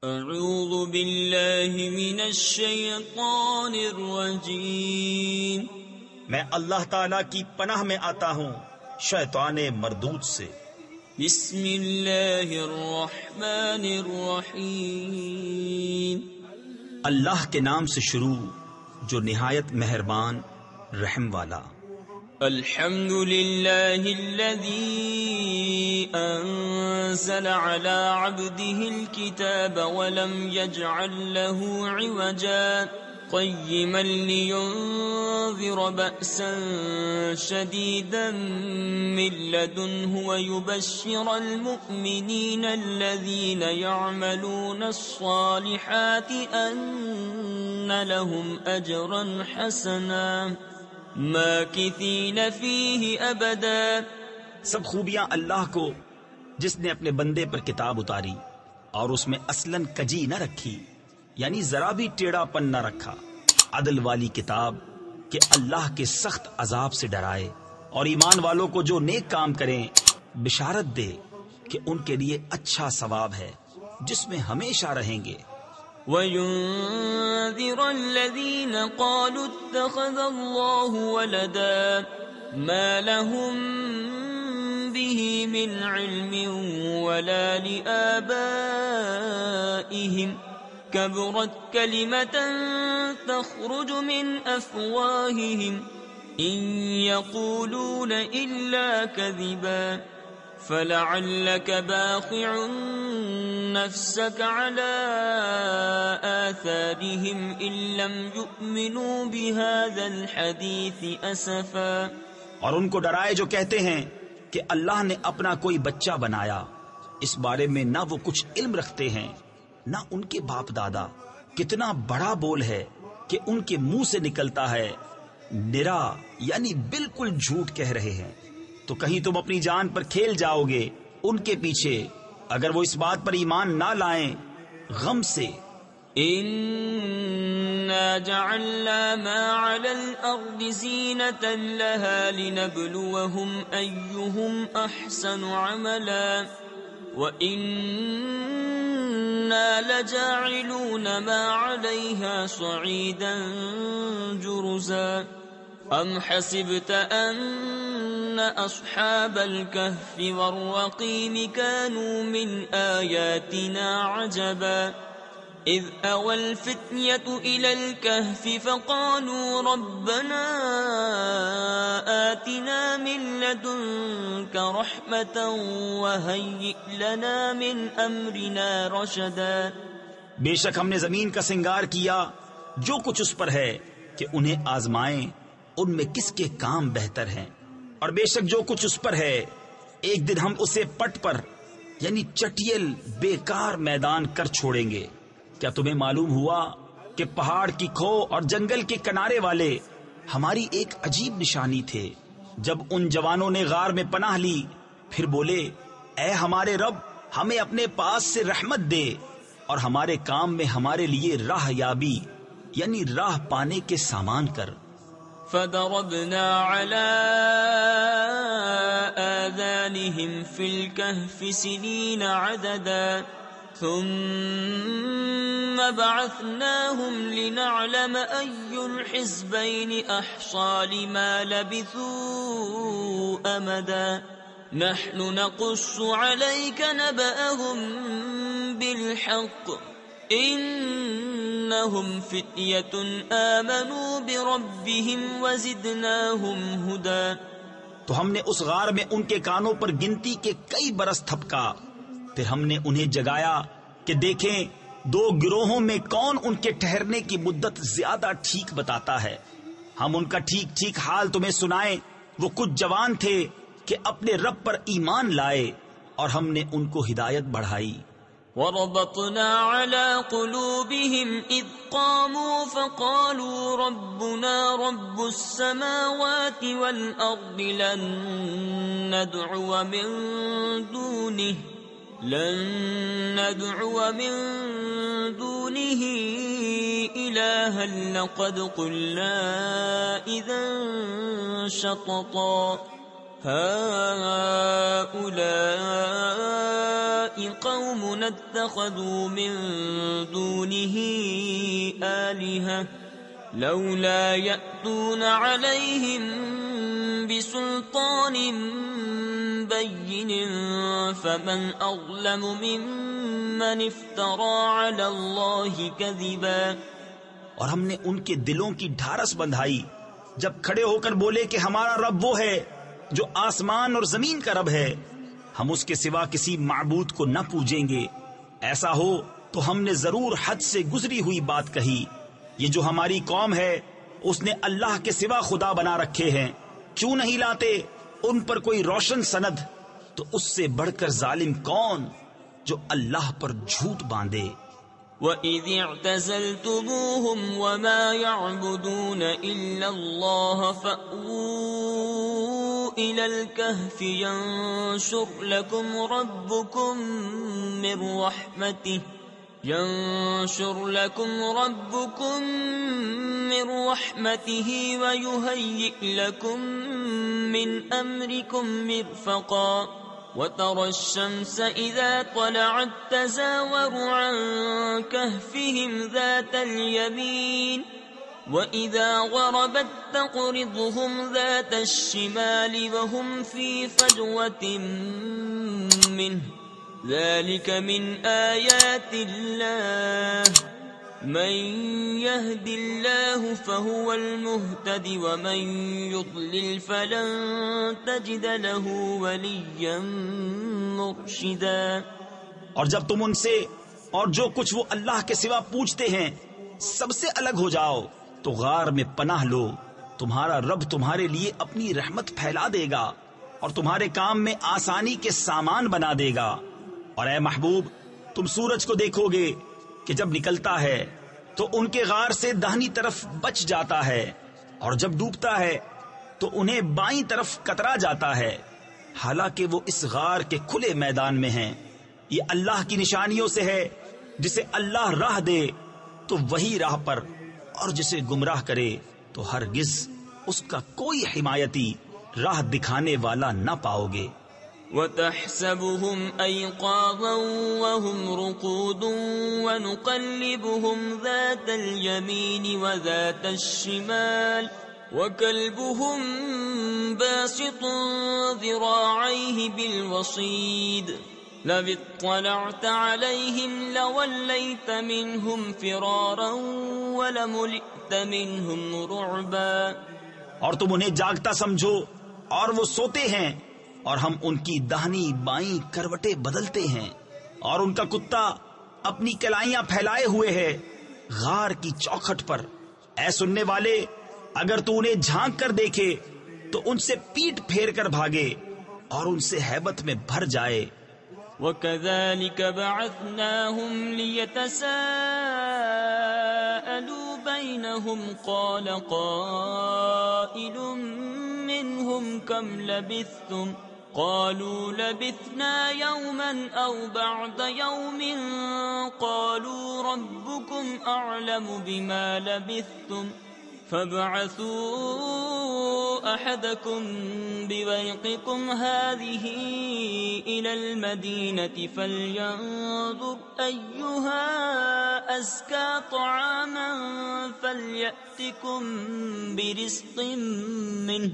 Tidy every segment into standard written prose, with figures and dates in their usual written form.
اعوذ باللہ من الشیطان الرجیم، میں اللہ تعالیٰ کی پناہ میں آتا ہوں شیطان مردود سے۔ بسم اللہ الرحمن الرحیم، اللہ کے نام سے شروع جو نہایت مہربان رحم والا۔ الحمد للہ الذی انزل على عبده الكتاب ولم يجعل له عوجا قیما لینذر بأسا شدیدا من لدنه ويبشر المؤمنین الذین يعملون الصالحات ان لهم اجرا حسنا ماکثین فیہ ابدا۔ سب خوبیاں اللہ کو جس نے اپنے بندے پر کتاب اتاری اور اس میں اصلاً کجی نہ رکھی، یعنی ذرا بھی ٹیڑھا پن نہ رکھا، عدل والی کتاب کہ اللہ کے سخت عذاب سے ڈرائے، اور ایمان والوں کو جو نیک کام کریں بشارت دے کہ ان کے لیے اچھا ثواب ہے جس میں ہمیشہ رہیں گے۔ وَيُنذِرَ الَّذِينَ قَالُوا اتَّخَذَ اللَّهُ وَلَدًا مَا لَهُم بِهِ مِنْ عِلْمٍ وَلَا لِآبَائِهِمْ كَبُرَتْ كَلِمَةً تَخْرُجُ مِنْ أَفْوَاهِهِمْ إِنْ يَقُولُونَ إِلَّا كَذِبًا فَلَعَلَّكَ بَاخِعٌ نَفْسَكَ عَلَىٰ آثَارِهِمْ إِن لَّمْ يُؤْمِنُوا بِهَٰذَا الْحَدِيثِ أَسَفًا۔ اور ان کو ڈرائے جو کہتے ہیں کہ اللہ نے اپنا کوئی بچہ بنایا، اس بارے میں نہ وہ کچھ علم رکھتے ہیں نہ ان کے باپ دادا۔ کتنا بڑا بول ہے کہ ان کے منہ سے نکلتا ہے، نرا یعنی بالکل جھوٹ کہہ رہے ہیں۔ تو کہیں تم اپنی جان پر کھیل جاؤ گے ان کے پیچھے اگر وہ اس بات پر ایمان نہ لائیں غم سے۔ اِنَّا جَعَلْنَا مَا عَلَى الْأَرْضِ زِينَةً لَهَا لِنَبْلُوَهُمْ أَيُّهُمْ أَحْسَنُ عَمَلًا وَإِنَّا لَجَاعِلُونَ مَا عَلَيْهَا صَعِيدًا جُرُزًا۔ ام حسبت ان اصحاب الكهف والرقيم كانوا من آياتنا عجبا اذ اوى الفتية الى الكهف فقالوا ربنا آتنا من لدنك رحمة وهيئ لنا من امرنا رشدا۔ بے شک ہم نے زمین کا سنگار کیا جو کچھ اس پر ہے کہ انہیں آزمائیں ان میں کس کے کام بہتر ہیں، اور بے شک جو کچھ اس پر ہے ایک دن ہم اسے پٹ پر یعنی چٹیل بیکار میدان کر چھوڑیں گے۔ کیا تمہیں معلوم ہوا کہ پہاڑ کی کھو اور جنگل کے کنارے والے ہماری ایک عجیب نشانی تھے؟ جب ان جوانوں نے غار میں پناہ لی پھر بولے اے ہمارے رب ہمیں اپنے پاس سے رحمت دے اور ہمارے کام میں ہمارے لیے راہ یابی یعنی راہ پانے کے سامان کر۔ فَضَرَبْنَا عَلَىٰ آذَانِهِمْ فِي الْكَهْفِ سِنِينَ عَدَدًا ثُمَّ بَعَثْنَاهُمْ لِنَعْلَمَ أَيُّ الْحِزْبَيْنِ أَحْصَىٰ لِمَا لَبِثُوا أَمَدًا نَحْنُ نَقُصُّ عَلَيْكَ نَبَأَهُم بِالْحَقِّ انہم فتیۃ آمنوا بربہم وزدناہم ہدی۔ تو ہم نے اس غار میں ان کے کانوں پر گنتی کے کئی برس تھپکا، پھر ہم نے انہیں جگایا کہ دیکھیں دو گروہوں میں کون ان کے ٹھہرنے کی مدت زیادہ ٹھیک بتاتا ہے۔ ہم ان کا ٹھیک ٹھیک حال تمہیں سنائیں۔ وہ کچھ جوان تھے کہ اپنے رب پر ایمان لائے اور ہم نے ان کو ہدایت بڑھائی۔ وَرَبَطْنَا عَلَىٰ قُلُوبِهِمْ إِذْ قَامُوا فَقَالُوا رَبُّنَا رَبُّ السَّمَاوَاتِ وَالْأَرْضِ لَن نَّدْعُوَ مِن دُونِهِ إِلَٰهًا لَّقَدْ قُلْنَا إِذًا شَطَطًا۔ هؤلاء قوم اتخذوا من دونه آلهة لولا يأتون عليهم بسلطان بين فمن أظلم ممن افترى على الله كذبا. اور ہم نے ان کے دلوں کی ڈھارس بندھائی جب کھڑے ہو کر بولے کہ ہمارا رب وہ ہے جو آسمان اور زمین کا رب ہے، ہم اس کے سوا کسی معبود کو نہ پوجیں گے. ایسا ہو تو ہم نے ضرور حد سے گزری ہوئی بات کہی. یہ جو ہماری قوم ہے اس نے اللہ کے سوا خدا بنا رکھے ہیں. کیوں نہیں لاتے ان پر کوئی روشن سند؟ تو اس سے بڑھ کر ظالم کون جو اللہ پر جھوٹ باندھے. وَإِذِ اعْتَزَلْتُمُوهُمْ وَمَا يَعْبُدُونَ إِلَّا اللَّهَ فَأْوُوا إِلَى الْكَهْفِ يَنشُرْ لَكُمْ رَبُّكُمْ مِنْ رَحْمَتِهِ وَيُهَيِّئْ لَكُمْ مِنْ أَمْرِكُمْ مِرْفَقًا. وَتَرَى الشَّمْسَ إِذَا طَلَعَتْ تَزَاوَرُ عَنْ كَهْفِهِمْ ذَاتَ الْيَمِينِ وَإِذَا غَرَبَتْ تَقْرِضُهُمْ ذَاتَ الشِّمَالِ وَهُمْ فِي فَجْوَةٍ مِّنْهُ. ذَلِكَ مِنْ آيَاتِ اللَّهِ مَنْ يَهْدِ اللَّهُ فَهُوَ الْمُهْتَدِ وَمَنْ يُضْلِلْ فَلَنْ تَجِدَ لَهُ وَلِيًّا مُرْشِدًا. اور جب تم ان سے اور جو کچھ وہ اللہ کے سوا پوچھتے ہیں سب سے الگ ہو جاؤ تو غار میں پناہ لو. تمہارا رب تمہارے لیے اپنی رحمت پھیلا دے گا اور تمہارے کام میں آسانی کے سامان بنا دے گا. اور اے محبوب تم سورج کو دیکھو گے کہ جب نکلتا ہے تو ان کے غار سے داہنی طرف بچ جاتا ہے اور جب ڈوبتا ہے تو انہیں بائیں طرف کترا جاتا ہے، حالانکہ وہ اس غار کے کھلے میدان میں ہیں. یہ اللہ کی نشانیوں سے ہے. جسے اللہ راہ دے تو وہی راہ پر، اور جسے گمراہ کرے تو ہرگز اس کا کوئی حمایتی راہ دکھانے والا نہ پاؤ گے. وَتَحْسَبُهُمْ أَيْقَاظًا وَهُمْ رُقُودٌ وَنُقَلِّبُهُمْ ذَاتَ الْيَمِينِ وَذَاتَ الشِّمَالِ وَكَلْبُهُمْ بَاسِطٌ ذِرَاعَيْهِ بِالْوَصِيدِ لَوِ اطَّلَعْتَ عَلَيْهِمْ لَوَلَّيْتَ مِنْهُمْ فِرَارًا وَلَمُلِئْتَ مِنْهُمْ رُعْبًا. اور تم انہیں جاگتا سمجھو اور وہ سوتے ہیں، اور ہم ان کی داہنی بائیں کروٹیں بدلتے ہیں، اور ان کا کتا اپنی کلائیاں پھیلائے ہوئے ہے غار کی چوکھٹ پر. اے سننے والے، اگر تو انہیں جھانک کر دیکھے تو ان سے پیٹ پھیر کر بھاگے اور ان سے ہیبت میں بھر جائے. وَكَذَلِكَ بَعَثْنَاهُمْ لِيَتَسَاءَلُوا بَيْنَهُمْ قَالَ قَائِلٌ مِّنْهُمْ كَمْ لَبِثْتُمْ قَالُوا لَبِثْنَا يَوْمًا أَوْ بَعْضَ يَوْمٍ قَالُوا رَبُّكُمْ أَعْلَمُ بِمَا لَبِثْتُمْ فَابْعَثُوا أَحَدَكُمْ بِوَرِقِكُمْ هَذِهِ إِلَى الْمَدِينَةِ فَلْيَنظُرْ أَيُّهَا أَزْكَى طَعَامًا فَلْيَأْتِكُمْ بِرِزْقٍ مِّنْهُ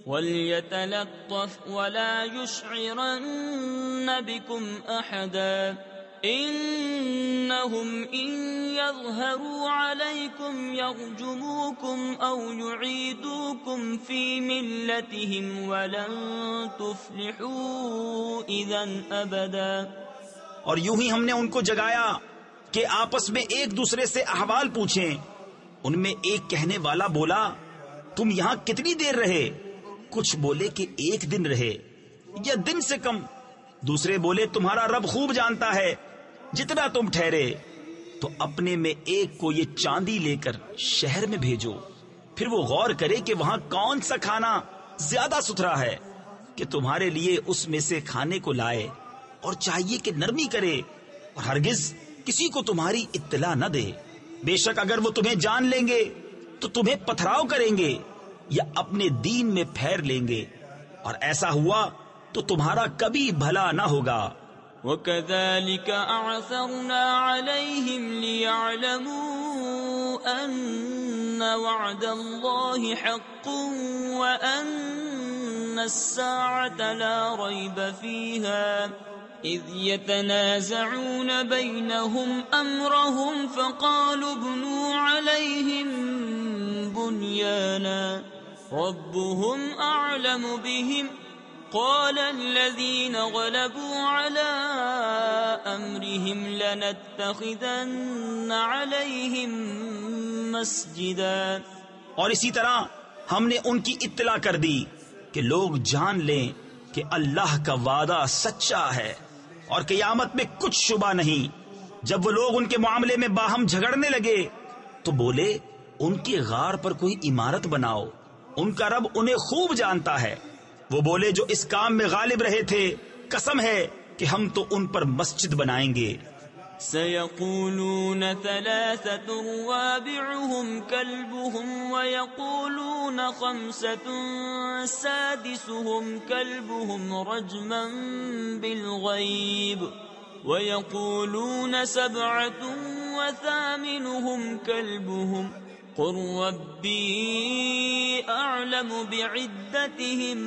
وَلْيَتَلَطَّفْ وَلَا يُشْعِرَنَّ بِكُمْ أَحَدًا إِنَّهُمْ إِنْ يَظْهَرُوا عَلَيْكُمْ يَرْجُمُوكُمْ أَوْ يُعِيدُوكُمْ فِي مِلَّتِهِمْ وَلَنْ تُفْلِحُوا إِذًا أَبَدًا. اور یوں ہی ہم نے ان کو جگایا کہ آپس میں ایک دوسرے سے احوال پوچھیں. ان میں ایک کہنے والا بولا، تم یہاں کتنی دیر رہے؟ کچھ بولے کہ 1 دن رہے یا دن سے کم. دوسرے بولے، تمہارا رب خوب جانتا ہے جتنا تم ٹھہرے. تو اپنے میں ایک کو یہ چاندی لے کر شہر میں بھیجو، پھر وہ غور کرے کہ وہاں کون سا کھانا زیادہ ستھرا ہے کہ تمہارے لیے اس میں سے کھانے کو لائے، اور چاہیے کہ نرمی کرے اور ہرگز کسی کو تمہاری اطلاع نہ دے. بے شک اگر وہ تمہیں جان لیں گے تو تمہیں پتھراؤ کریں گے یا اپنے دین میں پھیر لیں گے. اور ایسا ہوا تو تمہارا کبھی بھلا نہ ہوگا۔ وَكَذَلِكَ أَعْثَرْنَا عَلَيْهِمْ لِيَعْلَمُوا أَنَّ وَعْدَ اللَّهِ حَقٌّ وَأَنَّ السَّاعَةَ لَا رَيْبَ فِيهَا إِذْ يَتَنَازَعُونَ بَيْنَهُمْ أَمْرَهُمْ فَقَالُوا ابْنُوا عَلَيْهِمْ بُنْيَانًا رَبُّهُمْ أَعْلَمُ بِهِمْ قال الذين غلبوا على أمرهم لنتخذن عليهم مسجدا۔ اور اسی طرح ہم نے ان کی اطلاع کر دی کہ لوگ جان لیں کہ اللہ کا وعدہ سچا ہے اور قیامت میں کچھ شبہ نہیں۔ جب وہ لوگ ان کے معاملے میں باہم جھگڑنے لگے تو بولے ان کے غار پر کوئی عمارت بناؤ، ان کا رب انہیں خوب جانتا ہے۔ وہ بولے جو اس کام میں غالب رہے تھے قسم ہے کہ ہم تو ان پر مسجد بنائیں گے۔ سيقولون ثلاثة رابعهم كلبهم ويقولون خمسة سادسهم كلبهم رجما بالغيب ويقولون سبعة وثامنهم كلبهم قل ربي أعلم بعدتهم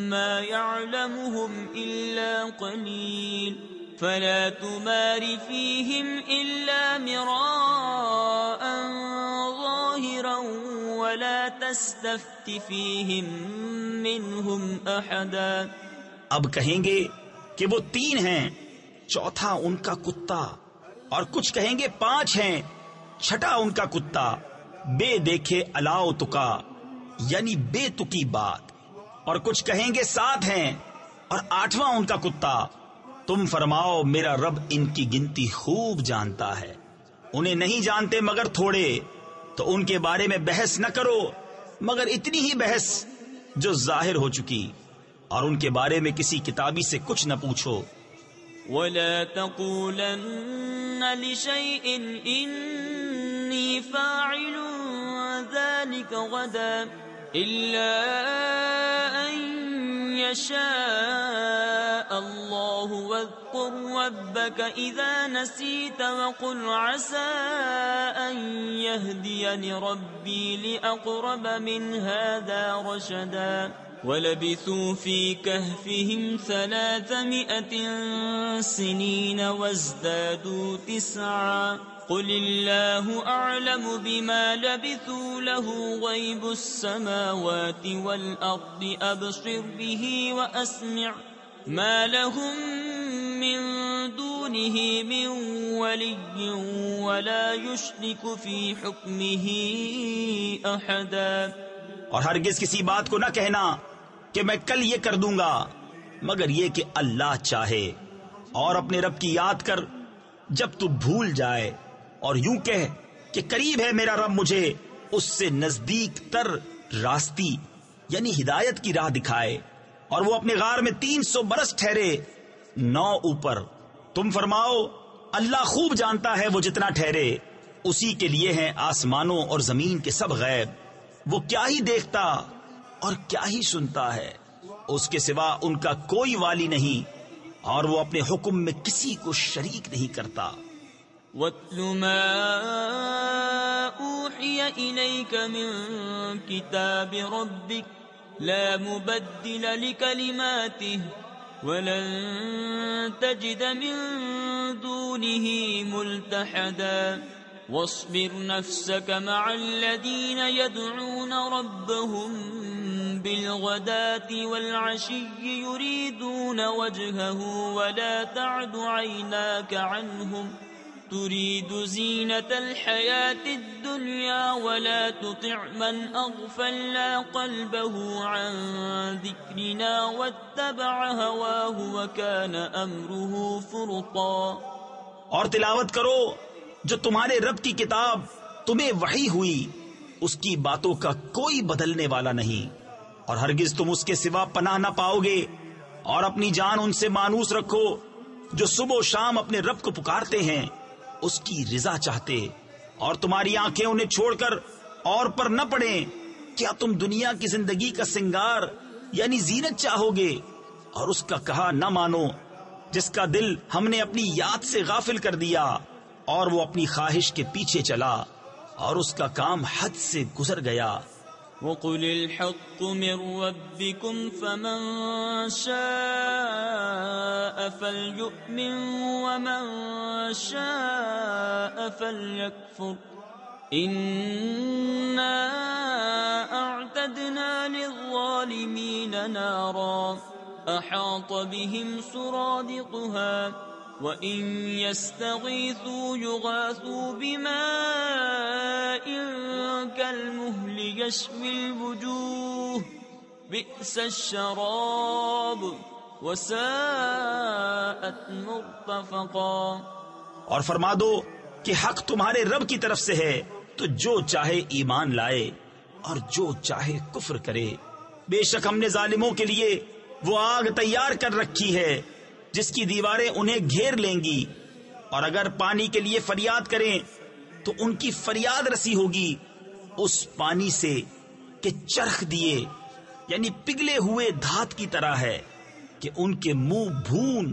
ما يعلمهم إلا قليل فلا تمار فيهم إلا مراء ظاهرا ولا تستفت فيهم منهم أحدا۔ اب کہیں گے کہ وہ 3 ہیں، چوتھا ان کا کتا، اور کچھ کہیں گے 5 ہیں، چھٹا ان کا کتا، بے دیکھے الاؤ تکا یعنی بے تکی بات، اور کچھ کہیں گے 7 ہیں اور 8واں ان کا کتا۔ تم فرماؤ میرا رب ان کی گنتی خوب جانتا ہے، انہیں نہیں جانتے مگر تھوڑے، تو ان کے بارے میں بحث نہ کرو مگر اتنی ہی بحث جو ظاہر ہو چکی، اور ان کے بارے میں کسی کتابی سے کچھ نہ پوچھو۔ وَلَا تَقُولَنَّ لِشَيْءٍ إِنِّي فَاعِلٌ ذَلِكَ غَدًا إِلَّا أَن يَشَاءَ اللَّهُ وَاذْكُر رَّبَّكَ إِذَا نَسِيتَ وَقُلْ عَسَىٰ أَن يَهْدِيَنِ رَبِّي لِأَقْرَبَ مِنْ هَٰذَا رَشَدًا۔ وَلَبِثُوا فِي كَهْفِهِمْ 300 سِنِينَ وَازْدَادُوا 9 قُلِ اللَّهُ أَعْلَمُ بِمَا لَبِثُوا لَهُ غَيْبُ السَّمَاوَاتِ وَالْأَرْضِ أَبْصِرْ بِهِ وَأَسْمِعْ مَا لَهُم مِّن دُونِهِ مِن وَلِيٍّ وَلَا يُشْرِكُ فِي حُكْمِهِ أَحَدًا۔ اور ہرگز کسی بات کو نہ کہنا کہ میں کل یہ کر دوں گا مگر یہ کہ اللہ چاہے، اور اپنے رب کی یاد کر جب تو بھول جائے، اور یوں کہہ کہ قریب ہے میرا رب مجھے اس سے نزدیک تر راستی یعنی ہدایت کی راہ دکھائے، اور وہ اپنے غار میں 300 برس ٹھہرے 9 اوپر۔ تم فرماؤ اللہ خوب جانتا ہے وہ جتنا ٹھہرے، اسی کے لیے ہیں آسمانوں اور زمین کے سب غیب، وہ کیا ہی دیکھتا اور کیا ہی سنتا ہے، اس کے سوا ان کا کوئی والی نہیں، اور وہ اپنے حکم میں کسی کو شریک نہیں کرتا۔ وَاتْلُ مَا أُوحِيَ إِلَيْكَ مِن كِتَابِ رَبِّكَ لَا مُبَدِّلَ لِكَلِمَاتِهِ وَلَن تَجِدَ مِن دُونِهِ مُلْتَحَدًا۔ واصبر نفسك مع الذين يدعون ربهم بالغداة والعشي يريدون وجهه ولا تعد عيناك عنهم تريد زينة الحياة الدنيا ولا تطع من أغفلنا قلبه عن ذكرنا واتبع هواه وكان أمره فرطا۔ اور تلاوت کرو جو تمہارے رب کی کتاب تمہیں وحی ہوئی، اس کی باتوں کا کوئی بدلنے والا نہیں، اور ہرگز تم اس کے سوا پناہ نہ پاؤ گے، اور اپنی جان ان سے مانوس رکھو جو صبح و شام اپنے رب کو پکارتے ہیں اس کی رضا چاہتے، اور تمہاری آنکھیں انہیں چھوڑ کر اور پر نہ پڑیں۔ کیا تم دنیا کی زندگی کا سنگار یعنی زینت چاہو گے، اور اس کا کہا نہ مانو، جس کا دل ہم نے اپنی یاد سے غافل کر دیا اور وہ اپنی خواہش کے پیچھے چلا اور اس کا کام حد سے گزر گیا۔ وَقُلِ الْحَقُّ مِنْ رَبِّكُمْ فَمَنْ شَاءَ فَلْيُؤْمِنْ وَمَنْ شَاءَ فَلْيَكْفُرْ إِنَّا أَعْتَدْنَا لِلظَّالِمِينَ نَارًا أَحَاطَ بِهِمْ سُرَادِقُهَا وَإِنْ يَسْتَغِيثُوا يُغَاثُوا بِمَاءٍ كَالْمُهْلِ يَشْوِي الْوُجُوهَ بِئْسَ الشَّرَابُ وَسَاءَتْ مُرْتَفَقًا۔ اور فرما دو کہ حق تمہارے رب کی طرف سے ہے، تو جو چاہے ایمان لائے اور جو چاہے کفر کرے۔ بے شک ہم نے ظالموں کے لیے وہ آگ تیار کر رکھی ہے جس کی دیواریں انہیں گھیر لیں گی، اور اگر پانی کے لیے فریاد کریں تو ان کی فریاد رسی ہوگی اس پانی سے کہ چرخ دیے یعنی پگھلے ہوئے دھات کی طرح ہے کہ ان کے منہ بھون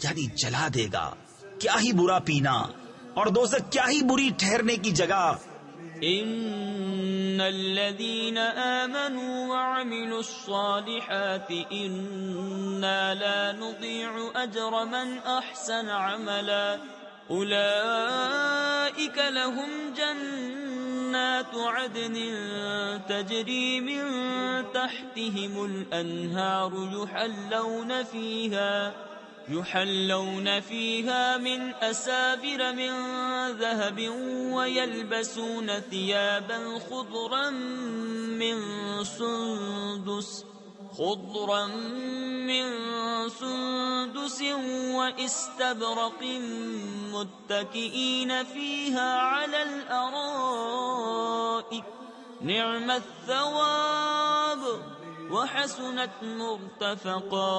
یعنی جلا دے گا۔ کیا ہی برا پینا اور دوزخ کیا ہی بری ٹھہرنے کی جگہ۔ ان الذين آمنوا وعملوا الصالحات انا لا نضيع اجر من احسن عملا اولئك لهم جنات عدن تجري من تحتهم الانهار يحلون فيها من أسابر من ذهب ويلبسون ثيابا خضرا من سندس واستبرق متكئين فيها على الأرائك نعم الثواب وحسنت مرتفقا۔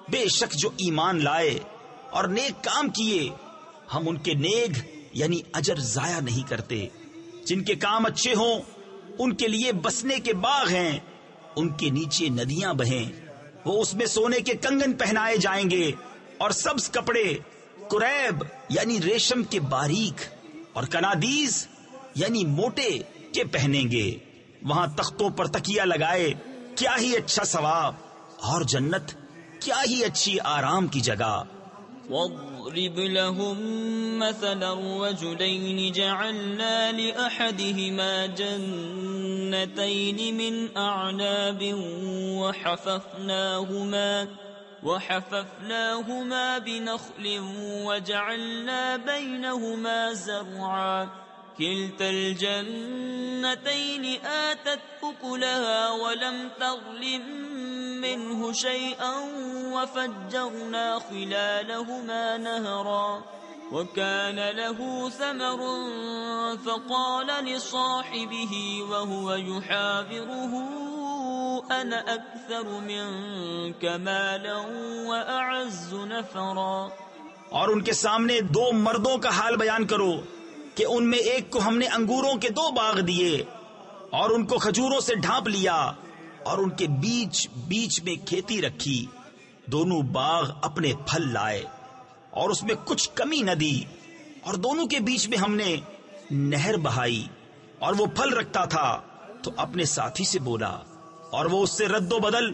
بے شک جو ایمان لائے اور نیک کام کیے ہم ان کے نیک یعنی اجر ضائع نہیں کرتے۔ جن کے کام اچھے ہوں ان کے لیے بسنے کے باغ ہیں، ان کے نیچے ندیاں بہیں، وہ اس میں سونے کے کنگن پہنائے جائیں گے اور سبز کپڑے کریب یعنی ریشم کے باریک اور کنادیز یعنی موٹے کے پہنیں گے۔ وہاں تختوں پر تکیہ لگائے، کیا ہی اچھا ثواب، اور جنت کیا ہی اچھی آرام کی جگہ۔ واضرب لهم مثلا رجلين جعلنا لأحدهما جنتين من أعناب وحففناهما بنخل وجعلنا بينهما زرعا كلتا الجنتين آتت أكلها ولم تظلم منه شيئا وفجرنا خلالهما نهرا وكان له ثمر فقال لصاحبه وهو يحاوره أنا أكثر منك مالا وأعز نفرا۔ اور ان کے سامنے دو مردوں کا حال بیان کرو کہ ان میں ایک کو ہم نے انگوروں کے 2 باغ دیے اور ان کو کھجوروں سے ڈھانپ لیا اور ان کے بیچ بیچ میں کھیتی رکھی، دونوں باغ اپنے پھل لائے اور اس میں کچھ کمی نہ دی، اور دونوں کے بیچ میں ہم نے نہر بہائی، اور وہ پھل رکھتا تھا تو اپنے ساتھی سے بولا، اور وہ اس سے رد و بدل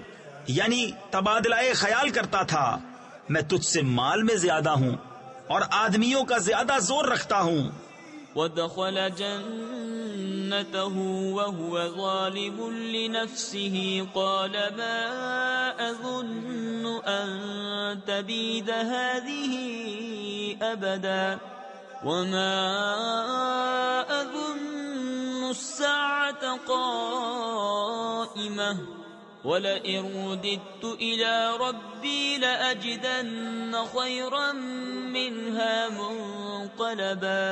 یعنی تبادلہ خیال کرتا تھا، میں تجھ سے مال میں زیادہ ہوں اور آدمیوں کا زیادہ زور رکھتا ہوں۔ ودخل جنته وهو ظالم لنفسه قال ما أظن أن تبيد هذه أبدا وما أظن الساعة قائمة ولئن رددت إلى ربي لأجدن خيرا منها منقلبا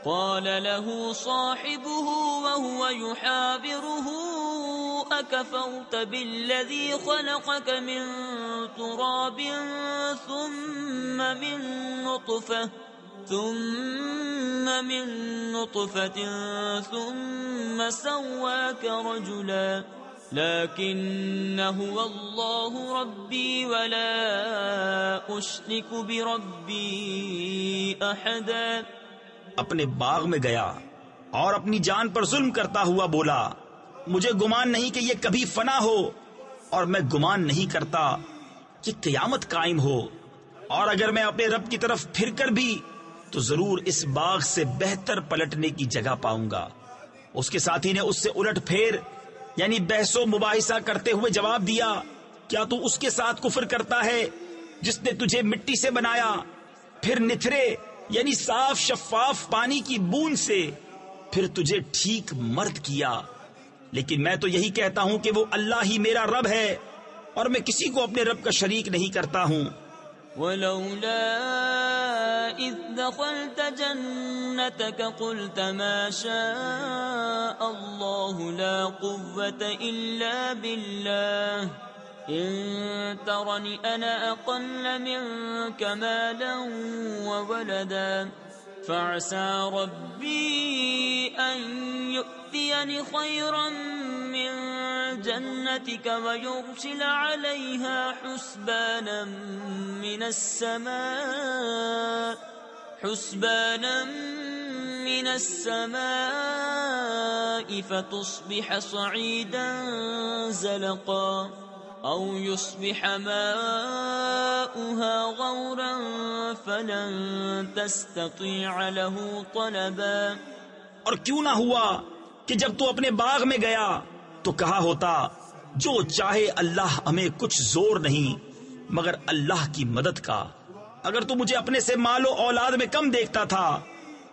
قال له صاحبه وهو يحاوره أكفرت بالذي خلقك من تراب ثم من نطفة ثم سواك رجلا۔ لكن هو الله ربي ولا أشرك بربي أحدا. اپنے باغ میں گیا اور اپنی جان پر ظلم کرتا ہوا بولا مجھے گمان نہیں کہ یہ کبھی فنا ہو، اور میں گمان نہیں کرتا کہ قیامت قائم ہو، اور اگر میں اپنے رب کی طرف پھر کر بھی تو ضرور اس باغ سے بہتر پلٹنے کی جگہ پاؤں گا. اس کے ساتھی نے اس سے الٹ پھیر یعنی بحث و مباحثہ کرتے ہوئے جواب دیا کیا تو اس کے ساتھ کفر کرتا ہے جس نے تجھے مٹی سے بنایا، پھر نتھرے یعنی صاف شفاف پانی کی بوند سے پھر تجھے ٹھیک مرد کیا. لیکن میں تو یہی کہتا ہوں کہ وہ اللہ ہی میرا رب ہے اور میں کسی کو اپنے رب کا شریک نہیں کرتا ہوں. ولولا إذ دخلت جنتك قلت ما شاء الله لا قوة إلا بالله إن ترني أنا أقل منك مالا وولدا فعسى ربي أن يؤتيني خيرا من جنتك ويرسل عليها حسبانا من السماء فتصبح صعيدا زلقا أو يصبح ماؤها غورا فلن تستطيع له طلبا. اور کیوں نہ ہوا کہ جب تو اپنے باغ میں گیا تو کہا ہوتا جو چاہے اللہ، ہمیں کچھ زور نہیں مگر اللہ کی مدد کا. اگر تو مجھے اپنے سے مال و اولاد میں کم دیکھتا تھا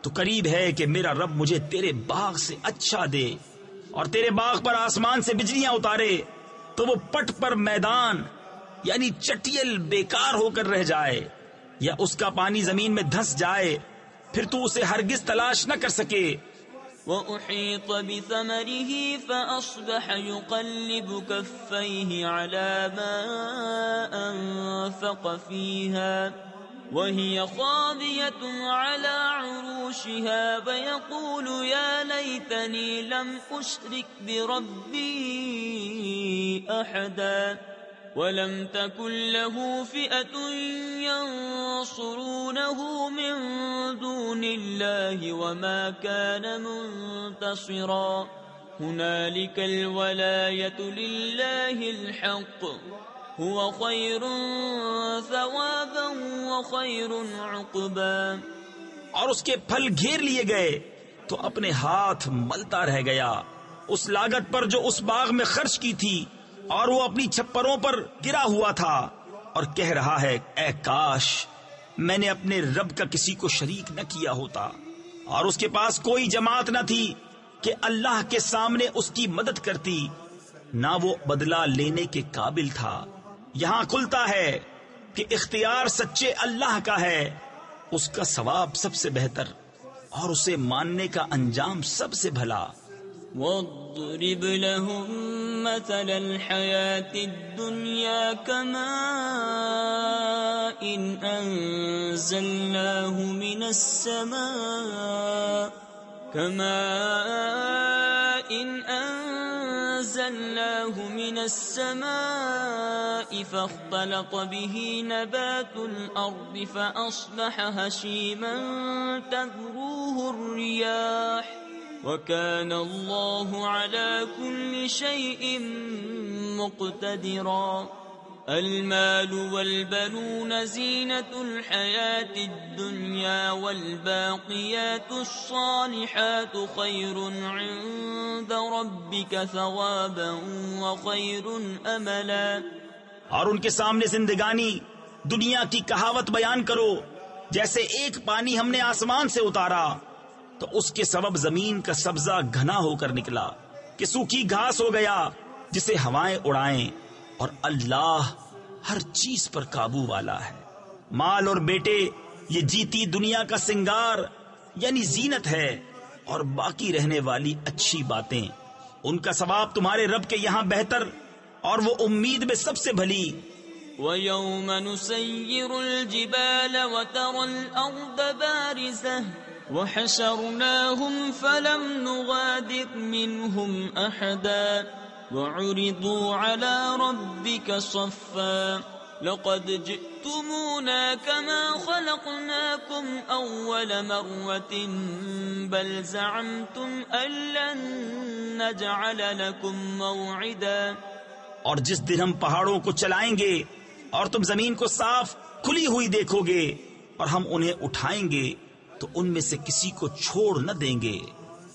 تو قریب ہے کہ میرا رب مجھے تیرے باغ سے اچھا دے اور تیرے باغ پر آسمان سے بجلیاں اتارے تو وہ پٹ پر میدان یعنی چٹیل بیکار ہو کر رہ جائے، یا اس کا پانی زمین میں دھس جائے پھر تو اسے ہرگز تلاش نہ کر سکے. وأحيط بثمره فأصبح يقلب كفيه على ما أنفق فيها وهي خاوية على عروشها ويقول يا ليتني لم أشرك بربي أحدا ولم تكن له فئة ينصرونه من دون الله وما كان منتصرا. هنالك الولاية لله الحق هو خير ثوابا وخير عقبا. اور اس کے پھل گھیر لیے گئے تو اپنے ہاتھ ملتا رہ گیا اس لاگت پر جو اس باغ میں خرچ کی تھی، اور وہ اپنی چھپروں پر گرا ہوا تھا اور کہہ رہا ہے اے کاش میں نے اپنے رب کا کسی کو شریک نہ کیا ہوتا. اور اس کے پاس کوئی جماعت نہ تھی کہ اللہ کے سامنے اس کی مدد کرتی، نہ وہ بدلہ لینے کے قابل تھا. یہاں کھلتا ہے کہ اختیار سچے اللہ کا ہے، اس کا ثواب سب سے بہتر اور اسے ماننے کا انجام سب سے بھلا. واضرب لهم مثل الحياة الدنيا كماء أنزلناه من السماء فاختلط به نبات الأرض فأصبح هشيما تذروه الرياح وكان الله على كل شيء مقتدرا. المال والبنون زينة الحياة الدنيا والباقيات الصالحات خير عند ربك ثوابا وخير أملا. اور ان کے سامنے زندگانی دنیا کی کہاوت بیان کرو جیسے ایک پانی ہم نے آسمان سے اتارا تو اس کے سبب زمین کا سبزہ گھنا ہو کر نکلا کہ سوکھی گھاس ہو گیا جسے ہوائیں اڑائیں، اور اللہ ہر چیز پر قابو والا ہے. مال اور بیٹے یہ جیتی دنیا کا سنگار یعنی زینت ہے، اور باقی رہنے والی اچھی باتیں ان کا ثواب تمہارے رب کے یہاں بہتر اور وہ امید میں سب سے بھلی. وَيَوْمَ نُسَيِّرُ الْجِبَالَ وَتَرَى الْأَرْضَ بَارِزَةً وَحَشَرْنَاهُمْ فَلَمْ نُغَادِرْ مِنْهُمْ أَحَدًا وعرضوا على ربك صفا لقد جئتمونا كما خلقناكم أول مرة بل زعمتم أن لن نجعل لكم موعدا. اور جس دن ہم پہاڑوں کو چلائیں گے اور تم زمین کو صاف کھلی ہوئی دیکھو گے اور ہم انہیں اٹھائیں گے تو ان میں سے کسی کو چھوڑ نہ دیں گے،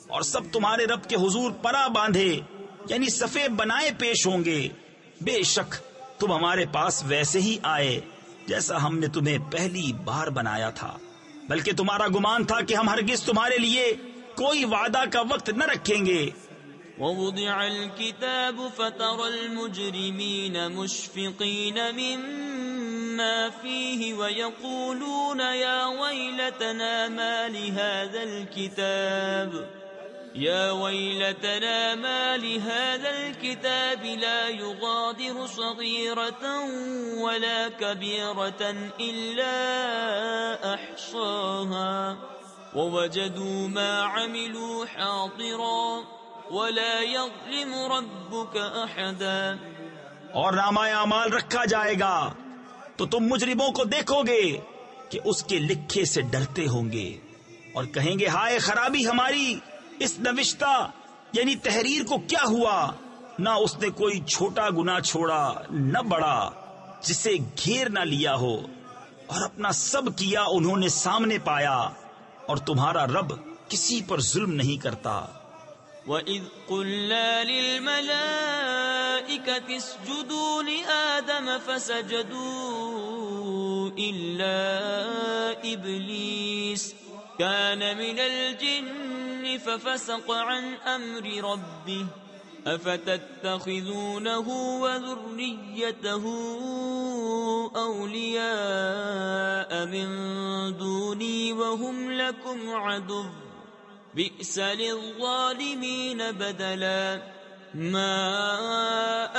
اور سب تمہارے رب کے حضور پناہ باندھے یعنی صفے بنائے پیش ہوں گے. بے شک تم ہمارے پاس ویسے ہی آئے جیسا ہم نے تمہیں پہلی بار بنایا تھا، بلکہ تمہارا گمان تھا کہ ہم ہرگز تمہارے لیے کوئی وعدہ کا وقت نہ رکھیں گے. ووضع الكتاب فترى المجرمين مشفقين مما فيه ويقولون يا ويلتنا ما لهذا الكتاب لا يغادر صغيرة ولا كبيرة إلا أحصاها ووجدوا ما عملوا حاضرا ولا يظلم ربك أحدا. اور نامہ اعمال رکھا جائے گا تو تم مجرموں کو دیکھو گے کہ اس کے لکھے سے ڈرتے ہوں گے اور کہیں گے ہائے خرابی ہماری، اس نوشتہ یعنی تحریر کو کیا ہوا؟ نہ اس نے کوئی چھوٹا گناہ چھوڑا نہ بڑا جسے گھیر نہ لیا ہو، اور اپنا سب کیا انہوں نے سامنے پایا، اور تمہارا رب کسی پر ظلم نہیں کرتا. وَإِذْ قُلْنَا لِلْمَلَائِكَةِ اسْجُدُوا لِآدَمَ فَسَجَدُوا إِلَّا إِبْلِيسَ كَانَ مِنَ الْجِنِّ فَفَسَقَ عَنْ أَمْرِ رَبِّهِ أَفَتَتَّخِذُونَهُ وَذُرِّيَّتَهُ أَوْلِيَاءَ مِن دُونِي وَهُمْ لَكُمْ عَدُوٌّ بئس للظالمين بدلا. ما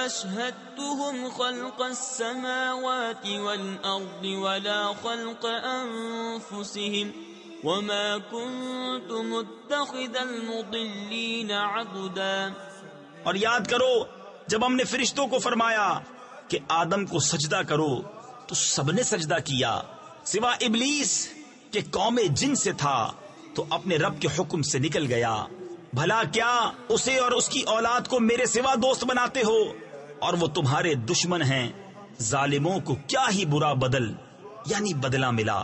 أشهدتهم خلق السماوات والأرض ولا خلق أنفسهم وما كنت متخذ المضلين عضدا. اور یاد کرو جب ہم نے فرشتوں کو فرمایا کہ آدم کو سجدہ کرو تو سب نے سجدہ کیا سوا ابلیس کہ قوم جن سے تھا تو اپنے رب کے حکم سے نکل گیا. بھلا کیا اسے اور اس کی اولاد کو میرے سوا دوست بناتے ہو، اور وہ تمہارے دشمن ہیں. ظالموں کو کیا ہی برا بدل یعنی بدلہ ملا.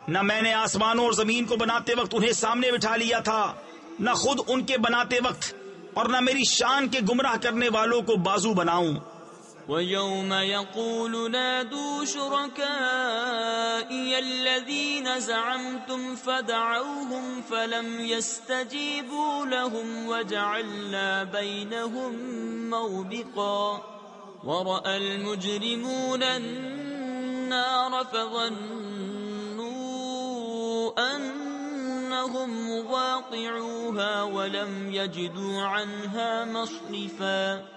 نہ میں نے آسمانوں اور زمین کو بناتے وقت انہیں سامنے بٹھا لیا تھا، نہ خود ان کے بناتے وقت، اور نہ میری شان کے گمراہ کرنے والوں کو بازو بناؤں. وَيَوْمَ يَقُولُ نَادُوا شُرَكَائِيَ الَّذِينَ زَعَمْتُمْ فَدَعَوْهُمْ فَلَمْ يَسْتَجِيبُوا لَهُمْ وَجَعَلْنَا بَيْنَهُمْ مَوْبِقًا. وَرَأَى الْمُجْرِمُونَ النَّارَ فَظَنُّوا أَنَّهُمْ مُوَاقِعُوهَا وَلَمْ يَجِدُوا عَنْهَا مَصْرِفًا.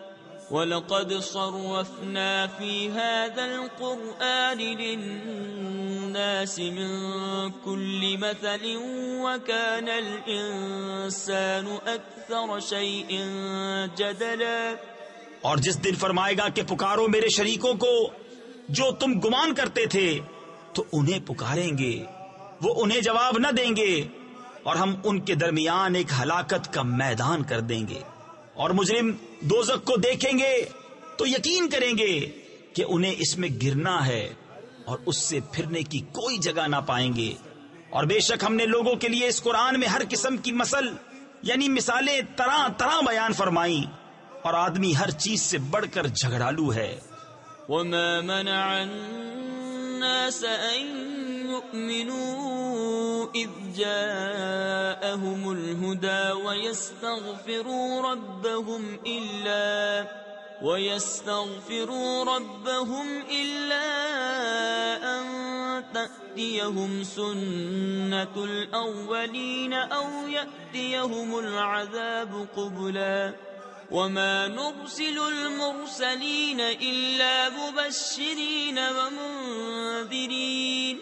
وَلَقَدْ صَرَّفْنَا فِي هَذَا الْقُرْآنِ لِلنَّاسِ مِنْ كُلِّ مَثَلٍ وَكَانَ الْإِنسَانُ أَكْثَرَ شَيْءٍ جَدَلًا. اور جس دن فرمائے گا کہ پکارو میرے شریکوں کو جو تم گمان کرتے تھے تو انہیں پکاریں گے، وہ انہیں جواب نہ دیں گے، اور ہم ان کے درمیان ایک ہلاکت کا میدان کر دیں گے. اور مجرم دوزخ کو دیکھیں گے تو یقین کریں گے کہ انہیں اس میں گرنا ہے اور اس سے پھرنے کی کوئی جگہ نہ پائیں گے. اور بے شک ہم نے لوگوں کے لیے اس قرآن میں ہر قسم کی مثل یعنی مثالیں طرح طرح بیان فرمائیں، اور آدمی ہر چیز سے بڑھ کر جھگڑالو ہے. وَمَا مَنَعَ النَّاسَ أَن يُؤْمِنُوا إِذْ جَاءَهُمُ الْهُدَى وَيَسْتَغْفِرُوا رَبَّهُمْ إِلَّا أَن تَأْتِيَهُمْ سُنَّةُ الْأَوَّلِينَ أَوْ يَأْتِيَهُمُ الْعَذَابُ قُبُلًا. وَمَا نُرْسِلُ الْمُرْسَلِينَ إِلَّا مُبَشِّرِينَ وَمُنذِرِينَ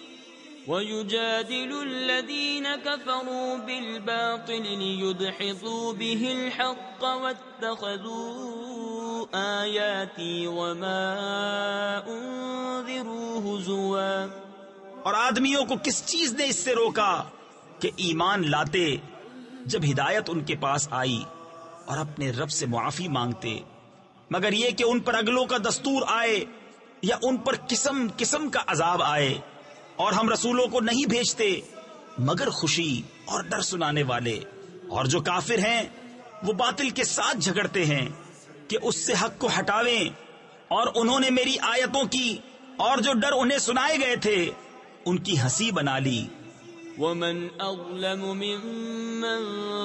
وَيُجَادِلُ الَّذِينَ كَفَرُوا بِالْبَاطِلِ لِيُدْحِضُوا بِهِ الْحَقَّ وَاتَّخَذُوا آياتي وما أنذروا هزوا. اور آدمیوں کو کس چیز نے اس سے روکا کہ ایمان لاتے جب ہدایت ان کے پاس آئی اور اپنے رب سے معافی مانگتے، مگر یہ کہ ان پر اگلوں کا دستور آئے یا ان پر قسم قسم کا عذاب آئے. اور ہم رسولوں کو نہیں بھیجتے مگر خوشی اور ڈر سنانے والے. اور جو کافر ہیں وہ باطل کے ساتھ جھگڑتے ہیں کہ اس سے حق کو ہٹاویں، اور انہوں نے میری آیتوں کی اور جو ڈر انہیں سنائے گئے تھے ان کی ہنسی بنا لی. ومن أظلم ممن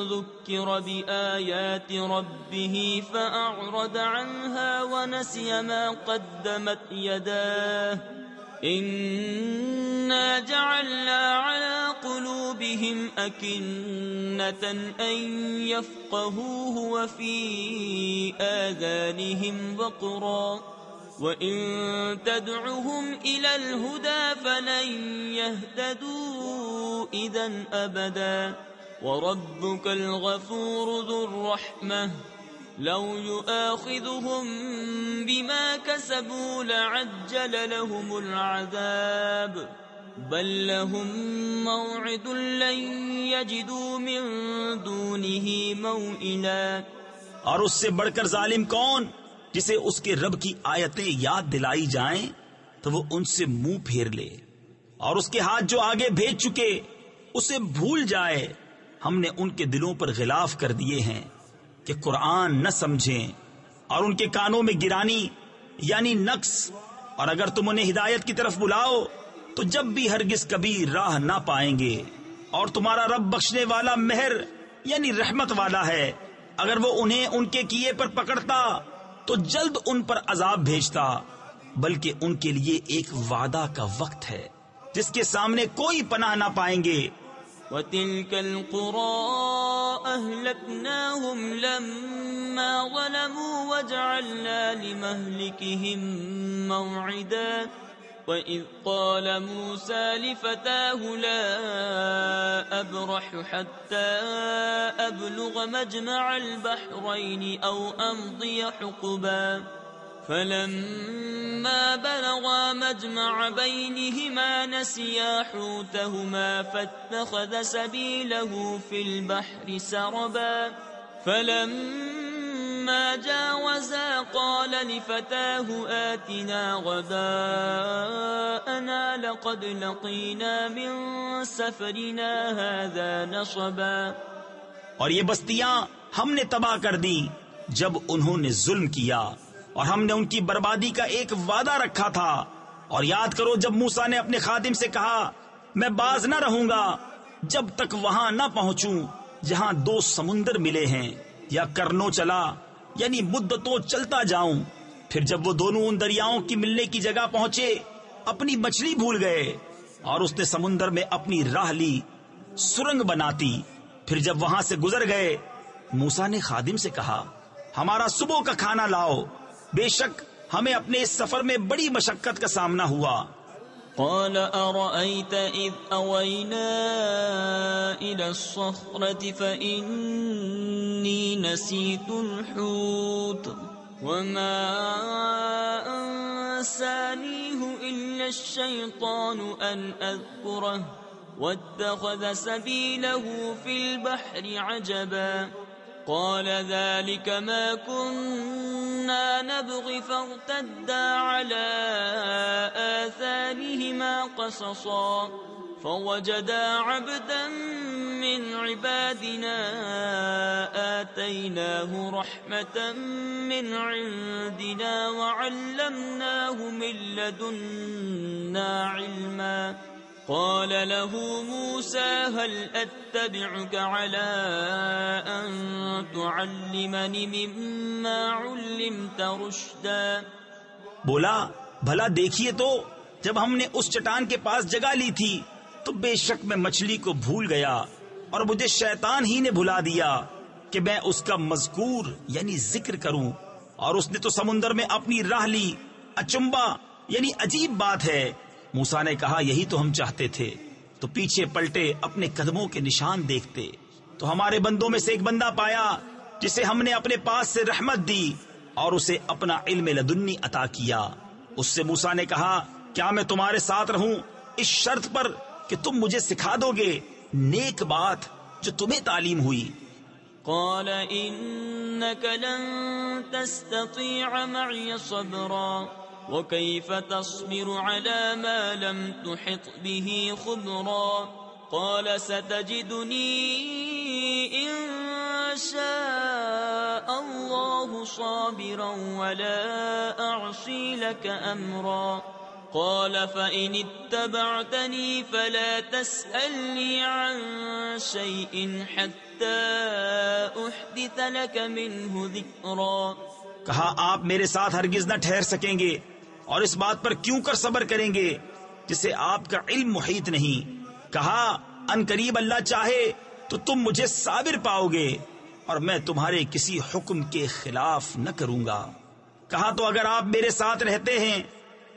ذكر بآيات ربه فأعرض عنها ونسي ما قدمت يداه إنا جعلنا على قلوبهم أكنة أن يفقهوه وفي آذانهم وقرا وَإِن تَدْعُهُمْ إِلَى الْهُدَى فَلَن يَهْتَدُوا إِذًا أَبَدًا وَرَبُّكَ الْغَفُورُ ذُو الرَّحْمَةِ لَوْ يُؤَاخِذُهُم بِمَا كَسَبُوا لَعَجَّلَ لَهُمُ الْعَذَابَ بَل لَّهُم مَّوْعِدٌ لَّن يَجِدُوا مِن دُونِهِ مَوْئِلًا. اور اس سے بڑھ کر ظالم کون جسے اس کے رب کی آیتیں یاد دلائی جائیں تو وہ ان سے منہ پھیر لے، اور اس کے ہاتھ جو آگے بھیج چکے اسے بھول جائے. ہم نے ان کے دلوں پر غلاف کر دیے ہیں کہ قرآن نہ سمجھیں، اور ان کے کانوں میں گرانی یعنی نقص. اور اگر تم انہیں ہدایت کی طرف بلاؤ تو جب بھی ہرگز کبھی راہ نہ پائیں گے. اور تمہارا رب بخشنے والا مہر یعنی رحمت والا ہے. اگر وہ انہیں ان کے کیے پر پکڑتا تو جلد ان پر عذاب بھیجتا، بلکہ ان کے لیے ایک وعدہ کا وقت ہے جس کے سامنے کوئی پناہ نہ پائیں گے. وَتِلْكَ الْقُرَىٰ أَهْلَكْنَاهُمْ لَمَّا ظَلَمُوا وَجَعَلْنَا لِمَهْلِكِهِم مَّوْعِدًا. وَإِذْ قَالَ مُوسَىٰ لِفَتَاهُ لَا أَبْرَحُ حَتَّىٰ أَبْلُغَ مَجْمَعَ الْبَحْرَيْنِ أَوْ أَمْضِيَ حُقُبًا. فَلَمَّا بَلَغَا مَجْمَعَ بَيْنِهِمَا نَسِيَا حُوتَهُمَا فَاتَّخَذَ سَبِيلَهُ فِي الْبَحْرِ سَرَبًا. فَلَمَّا جَاوَزَا قَالَ لِفَتَاهُ آتِنَا غَدَاءَنَا لَقَدْ لَقِينَا مِن سَفَرِنَا هَٰذَا نَصَبًا. اور یہ بستیاں ہم نے تباہ کر دی جب انہوں نے ظلم کیا، اور ہم نے ان کی بربادی کا ایک وعدہ رکھا تھا. اور یاد کرو جب موسیٰ نے اپنے خادم سے کہا میں باز نہ رہوں گا جب تک وہاں نہ پہنچوں جہاں دو سمندر ملے ہیں، یا کرنو چلا یعنی مدتوں چلتا جاؤں. پھر جب وہ دونوں ان دریاؤں کی ملنے کی جگہ پہنچے اپنی مچھلی بھول گئے، اور اس نے سمندر میں اپنی راہ لی سرنگ بناتی. پھر جب وہاں سے گزر گئے موسیٰ نے خادم سے کہا ہمارا صبح کا کھانا لاؤ، بے شک ہمیں اپنے اس سفر میں بڑی مشقت کا سامنا ہوا. قال أرأيت إذ أوينا إلى الصخرة فإني نسيت الحوت وما أنسانيه إلا الشيطان أن أذكره واتخذ سبيله في البحر عجبا. قال ذلك ما كنا نبغي فارتدا على آثارهما قصصا فوجدا عبدا من عبادنا آتيناه رحمة من عندنا وعلمناه من لدنا علما. قال له موسى هل أتبعك على أن تعلمني مما علمت رشدا. بولا بھلا دیکھیے تو جب ہم نے اس چٹان کے پاس جگہ لی تھی تو بے شک میں مچھلی کو بھول گیا، اور مجھے شیطان ہی نے بھلا دیا کہ میں اس کا مذکور یعنی ذکر کروں. اور اس نے تو سمندر میں اپنی راہ لی. اچنبا یعنی عجیب بات ہے. موسیٰ نے کہا یہی تو ہم چاہتے تھے. تو پیچھے پلٹے اپنے قدموں کے نشان دیکھتے تو ہمارے بندوں میں سے ایک بندہ پایا جسے ہم نے اپنے پاس سے رحمت دی، اور اسے اپنا علم لدنی عطا کیا۔ اس سے موسیٰ نے کہا کیا میں تمہارے ساتھ رہوں اس شرط پر کہ تم مجھے سکھا دو گے نیک بات جو تمہیں تعلیم ہوئی؟ قال إنك لن تستطيع معي صبرا وكيف تصبر على ما لم تحط به خبرا قال ستجدني إن شاء الله صابرا ولا أعصي لك أمرا قال فإن اتبعتني فلا تسألني عن شيء حتى أحدث لك منه ذكرا۔ کہا آپ میرے ساتھ ہرگز نہ ٹھہر سکیں گے اور اس بات پر کیوں کر صبر کریں گے جسے آپ کا علم محیط نہیں۔ کہا ان قریب اللہ چاہے تو تم مجھے صابر پاؤ گے اور میں تمہارے کسی حکم کے خلاف نہ کروں گا۔ کہا تو اگر آپ میرے ساتھ رہتے ہیں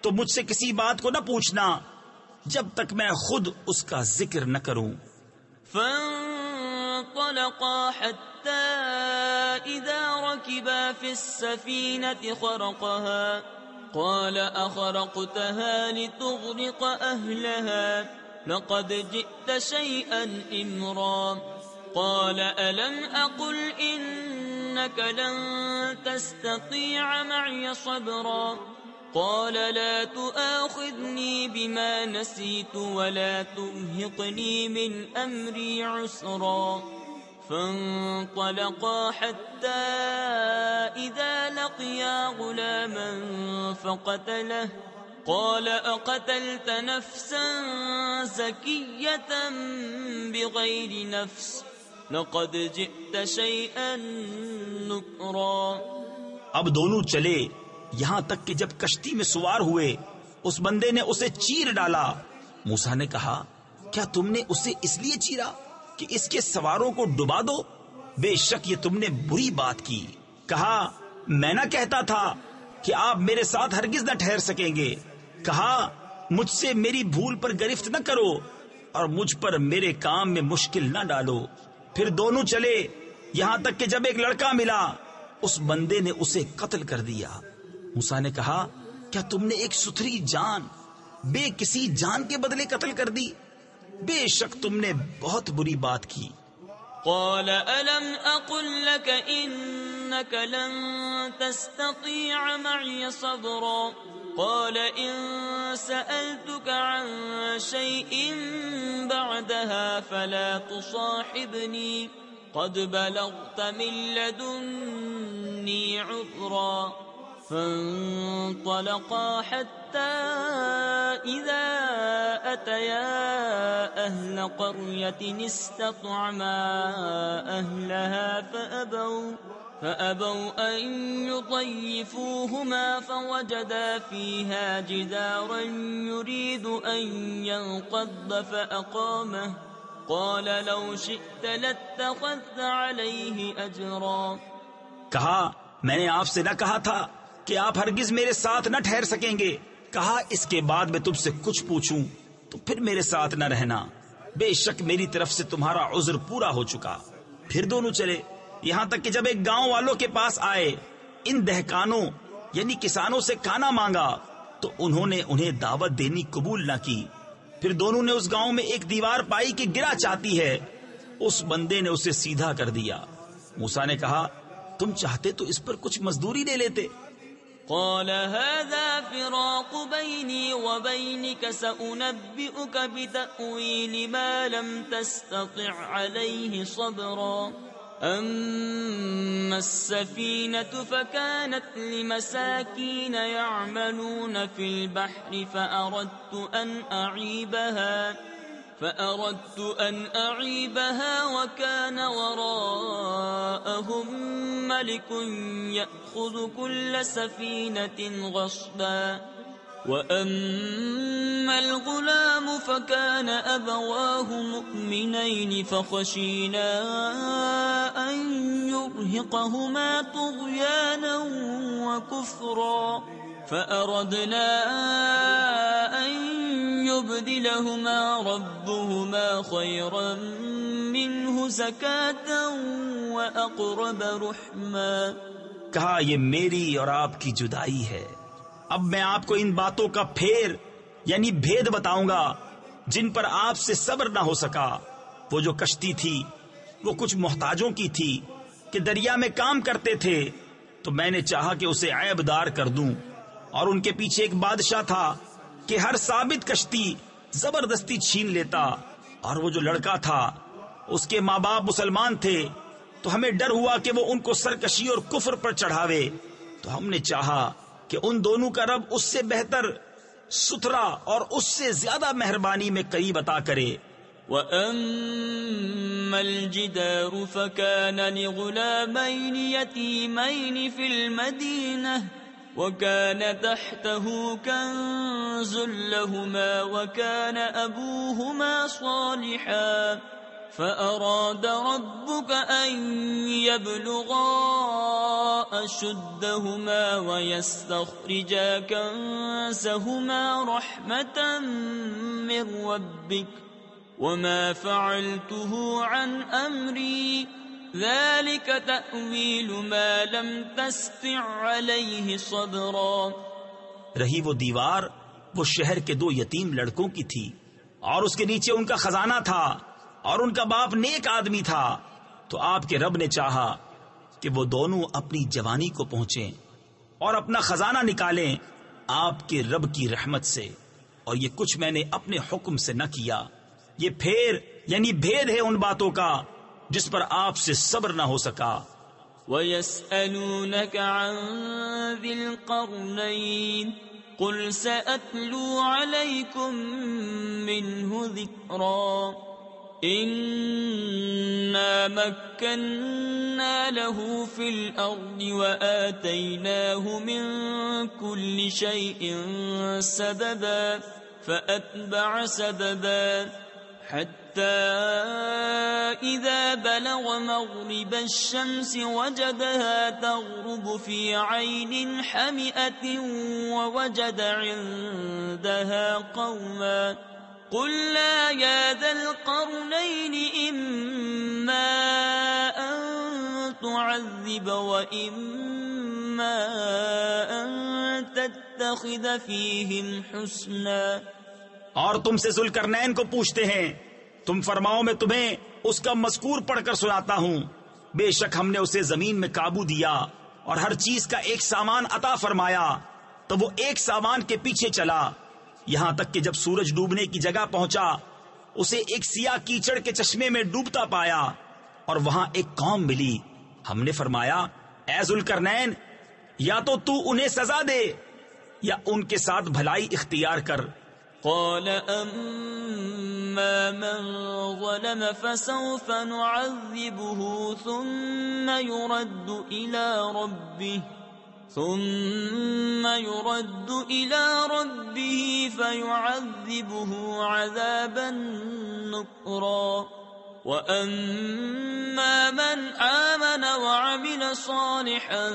تو مجھ سے کسی بات کو نہ پوچھنا جب تک میں خود اس کا ذکر نہ کروں۔ فانطلقا حتى إذا ركبا في السفينة خرقها قال أخرقتها لتغرق أهلها لقد جئت شيئا إمرا قال ألم أقل إنك لن تستطيع معي صبرا قال لا تؤاخذني بما نسيت ولا ترهقني من أمري عسرا فانطلقا حتى إذا لقيا غلاما فقتله قال أقتلت نفسا زكية بغير نفس لقد جئت شيئا نكرا۔ اب دونوں چلے یہاں تک کہ جب کشتی میں سوار ہوئے اس بندے نے اسے چیر ڈالا۔ موسیٰ نے کہا کیا تم نے اسے اس لیے چیرا کہ اس کے سواروں کو ڈبا دو؟ بے شک یہ تم نے بری بات کی۔ کہا میں نہ کہتا تھا کہ آپ میرے ساتھ ہرگز نہ ٹھہر سکیں گے۔ کہا مجھ سے میری بھول پر گرفت نہ کرو اور مجھ پر میرے کام میں مشکل نہ ڈالو۔ پھر دونوں چلے یہاں تک کہ جب ایک لڑکا ملا اس بندے نے اسے قتل کر دیا۔ موسیٰ نے کہا کیا تم نے ایک ستھری جان بے کسی جان کے بدلے قتل کر دی؟ بے شک تم نے بہت بری بات کی۔ قال ألم أقل لك إنك لن تستطيع معي صبرا قال إن سألتك عن شيء بعدها فلا تصاحبني قد بلغت من لدني عذرا فانطلقا حتى إذا أتيا أهل قرية استطعما أهلها فأبوا أن يضيفوهما فوجدا فيها جدارا يريد أن ينقض فأقامه قال لو شئت لاتخذت عليه أجرا۔ کہا میں نے آپ سے نہ کہا تھا کہ آپ ہرگز میرے ساتھ نہ ٹھہر سکیں گے؟ کہا اس کے بعد میں تم سے کچھ پوچھوں تو پھر میرے ساتھ نہ رہنا، بے شک میری طرف سے تمہارا عذر پورا ہو چکا۔ پھر دونوں چلے یہاں تک کہ جب ایک گاؤں والوں کے پاس آئے ان دہقانوں یعنی کسانوں سے کھانا مانگا تو انہوں نے انہیں دعوت دینی قبول نہ کی۔ پھر دونوں نے اس گاؤں میں ایک دیوار پائی کہ گرا چاہتی ہے، اس بندے نے اسے سیدھا کر دیا۔ موسیٰ نے کہا تم چاہتے تو اس پر کچھ مزدوری لے لیتے۔ قال هذا فراق بيني وبينك سأنبئك بتأويل ما لم تستطع عليه صبرا أما السفينة فكانت لمساكين يعملون في البحر فأردت أن أعيبها وكان وراءهم ملك يأخذ كل سفينة غصبا وأما الغلام فكان أبواه مؤمنين فخشينا أن يرهقهما طغيانا وكفرا فأردنا أن يبدلهما ربهما خيرا منه زكاة وأقرب رحما کہا یہ میری اور آپ کی جدائی ہے۔ اب میں آپ کو ان باتوں کا پھیر یعنی بھید بتاؤں گا جن پر آپ سے صبر نہ ہو سکا۔ وہ جو کشتی تھی وہ کچھ محتاجوں کی تھی کہ دریا میں کام کرتے تھے، تو میں نے چاہا کہ اسے عیب دار کر دوں، اور ان کے پیچھے ایک بادشاہ تھا کہ ہر ثابت کشتی زبردستی چھین لیتا، اور وہ جو لڑکا تھا اس کے ماں باپ مسلمان تھے، تو ہمیں ڈر ہوا کہ وہ ان کو سرکشی اور کفر پر چڑھاوے، تو ہم نے چاہا کہ ان دونوں کا رب اس سے بہتر، ستھرا اور اس سے زیادہ مہربانی میں قریب عطا کرے۔ وَأَمَّا الْجِدَارُ فَكَانَ لِغُلَامَيْنِ يَتِيمَيْنِ فِي الْمَدِينَةِ وَكَانَ تَحْتَهُ كَنْزٌ لَهُمَا وَكَانَ أَبُوهُمَا صَالِحًا فَأَرَادَ رَبُّكَ أَنْ يَبْلُغَا أَشُدَّهُمَا وَيَسْتَخْرِجَا كَنْزَهُمَا رَحْمَةً مِّن رَّبِّكَ وَمَا فَعَلْتُهُ عَنْ أَمْرِي ذَلِكَ تَأْوِيلُ مَا لَمْ تَسْطِعْ عَلَيْهِ صَبْرًا۔ رہی وہ دیوار، وہ شہر کے 2 یتیم لڑکوں کی تھی، اور اس کے نیچے ان کا خزانہ تھا، اور ان کا باپ نیک آدمی تھا، تو آپ کے رب نے چاہا کہ وہ دونوں اپنی جوانی کو پہنچیں اور اپنا خزانہ نکالیں آپ کے رب کی رحمت سے، اور یہ کچھ میں نے اپنے حکم سے نہ کیا۔ یہ پھیر یعنی بھید ہے ان باتوں کا جس پر آپ سے صبر نہ ہو سکا۔ وَيَسْأَلُونَكَ عَنْ ذِي الْقَرْنَيْنِ قُلْ سَأَتْلُو عَلَيْكُمْ مِنْهُ ذِكْرًا إِنَّا مَكَّنَّا لَهُ فِي الْأَرْضِ وَآتَيْنَاهُ مِنْ كُلِّ شَيْءٍ سَبَبًا فَأَتْبَعَ سَبَبًا حَتَّى إِذَا بَلَغَ مَغْرِبَ الشَّمْسِ وَجَدَهَا تَغْرُبُ فِي عَيْنٍ حَمِئَةٍ وَوَجَدَ عِندَهَا قَوْمًا قُلْنَا يَا ذَا الْقَرْنَيْنِ إِمَّا أَن تُعَذِّبَ وَإِمَّا أَن تَتَّخِذَ فِيهِمْ حُسْنًا۔ اور تم سے ذوالقرنین کو پوچھتے ہیں، تم فرماؤ میں تمہیں اس کا مذکور پڑھ کر سناتا ہوں۔ بے شک ہم نے اسے زمین میں قابو دیا اور ہر چیز کا ایک سامان عطا فرمایا، تو وہ ایک سامان کے پیچھے چلا، یہاں تک کہ جب سورج ڈوبنے کی جگہ پہنچا اسے ایک سیاہ کیچڑ کے چشمے میں ڈوبتا پایا، اور وہاں ایک قوم ملی۔ ہم نے فرمایا، اے ذوالقرنین، یا تو انہیں سزا دے یا ان کے ساتھ بھلائی اختیار کر۔ قال أما من ظلم فسوف نعذبه ثم يرد إلى ربه فيعذبه عذابا نكرا وأما من آمن وعمل صالحا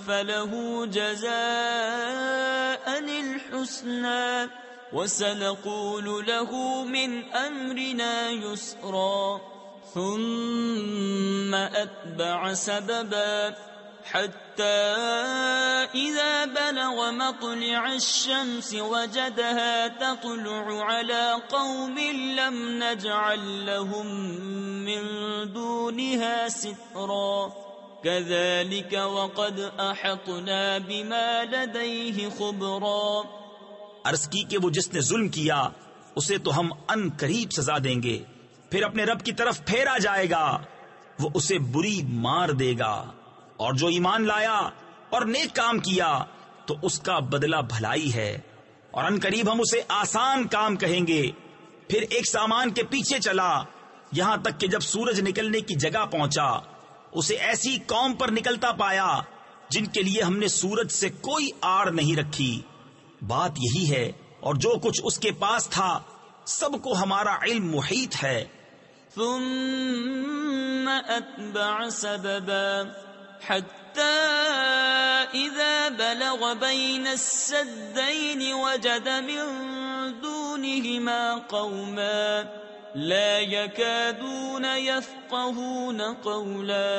فله جزاء الحسنى وسنقول له من أمرنا يسرا ثم أتبع سببا حتى إذا بلغ مطلع الشمس وجدها تطلع على قوم لم نجعل لهم من دونها سترا كذلك وقد أحطنا بما لديه خبرا۔ عرض کی کہ وہ جس نے ظلم کیا اسے تو ہم ان قریب سزا دیں گے، پھر اپنے رب کی طرف پھیرا جائے گا، وہ اسے بری مار دے گا، اور جو ایمان لایا اور نیک کام کیا تو اس کا بدلہ بھلائی ہے، اور ان قریب ہم اسے آسان کام کہیں گے۔ پھر ایک سامان کے پیچھے چلا یہاں تک کہ جب سورج نکلنے کی جگہ پہنچا اسے ایسی قوم پر نکلتا پایا جن کے لیے ہم نے سورج سے کوئی آڑ نہیں رکھی۔ بات یہی ہے، اور جو کچھ اس کے پاس تھا سب کو ہمارا علم محیط ہے۔ ثم أتبع سببا حتى إذا بلغ بين السدين وجد من دونهما قوما لا يكادون يفقهون قولا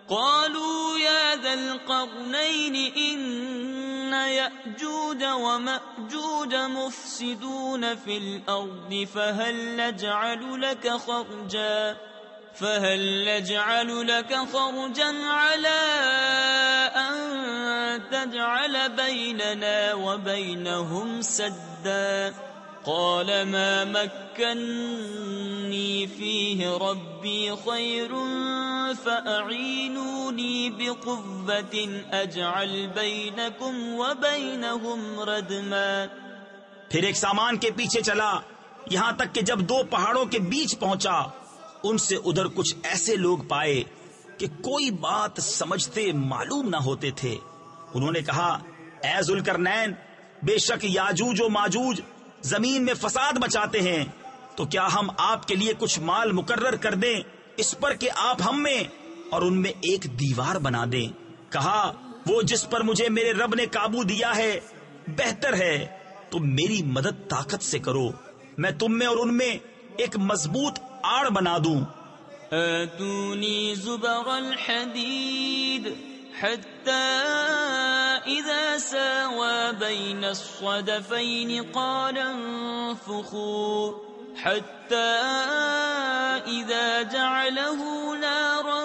قالوا يا ذا القرنين إن يأجوج ومأجوج مفسدون في الأرض فهل نجعل لك خرجا على أن تجعل بيننا وبينهم سدا قال ما مكني فيه ربي خير فأعينوني بقوة أجعل بينكم وبينهم ردما. پھر ایک سامان کے پیچھے چلا یہاں تک کہ جب دو پہاڑوں کے بیچ پہنچا ان سے ادھر کچھ ایسے لوگ پائے کہ کوئی بات سمجھتے معلوم نہ ہوتے تھے. انہوں نے کہا اے ذوالقرنین بے شک یاجوج و ماجوج زمین میں فساد مچاتے ہیں تو کیا ہم آپ کے لیے کچھ مال مقرر کر دیں اس پر کہ آپ ہم میں اور ان میں ایک دیوار بنا دیں. کہا وہ جس پر مجھے میرے رب نے قابو دیا ہے بہتر ہے تو میری مدد طاقت سے کرو میں تم میں اور ان میں ایک مضبوط آڑ بنا دوں. آتونی زبر الحدید حتى إذا ساوى بين الصدفين قال انفخوا حتى إذا جعله نارا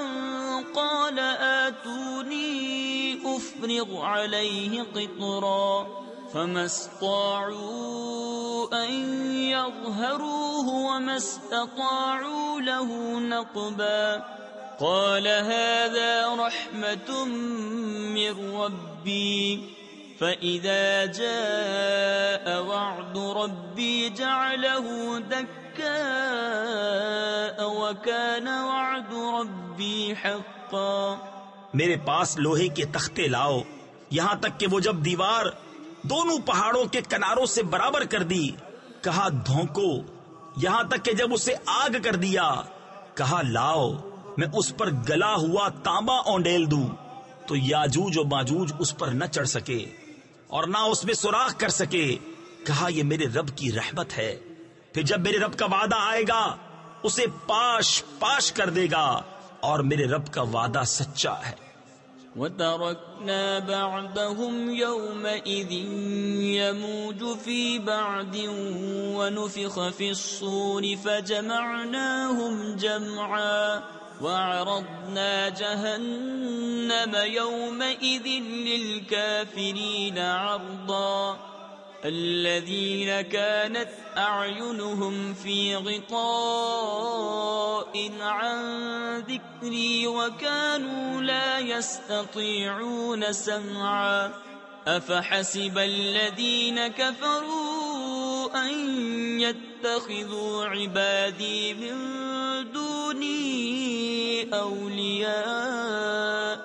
قال آتوني أفرغ عليه قطرا فما استطاعوا أن يظهروه وما استطاعوا له نقبا. قال هذا رحمة من ربي فإذا جاء وعد ربي جعله دكاء وكان وعد ربي حقا. میرے پاس لوہے کے تختے لاؤ یہاں تک کہ وہ جب دیوار دونوں پہاڑوں کے کناروں سے برابر کر دی کہا دھونکو یہاں تک کہ جب اسے آگ کر دیا کہا لاؤ میں اس پر گلا ہوا تانبا اونڈیل دوں تو یاجوج و ماجوج اس پر نہ چڑھ سکے اور نہ اس میں سوراخ کر سکے. کہا یہ میرے رب کی رحمت ہے پھر جب میرے رب کا وعدہ آئے گا اسے پاش پاش کر دے گا اور میرے رب کا وعدہ سچا ہے. وَتَرَكْنَا بَعْدَهُمْ يَوْمَئِذٍ يَمُوجُ فِي بَعْدٍ وَنُفِخَ فِي الصُّورِ فَجَمَعْنَاهُمْ جَمْعًا وَعَرَضْنَا جَهَنَّمَ يَوْمَئِذٍ لِلْكَافِرِينَ عَرْضًا. الذين كانت أعينهم في غطاء عن ذكري وكانوا لا يستطيعون سمعا. أفحسب الذين كفروا أن يتخذوا عبادي من دوني أولياء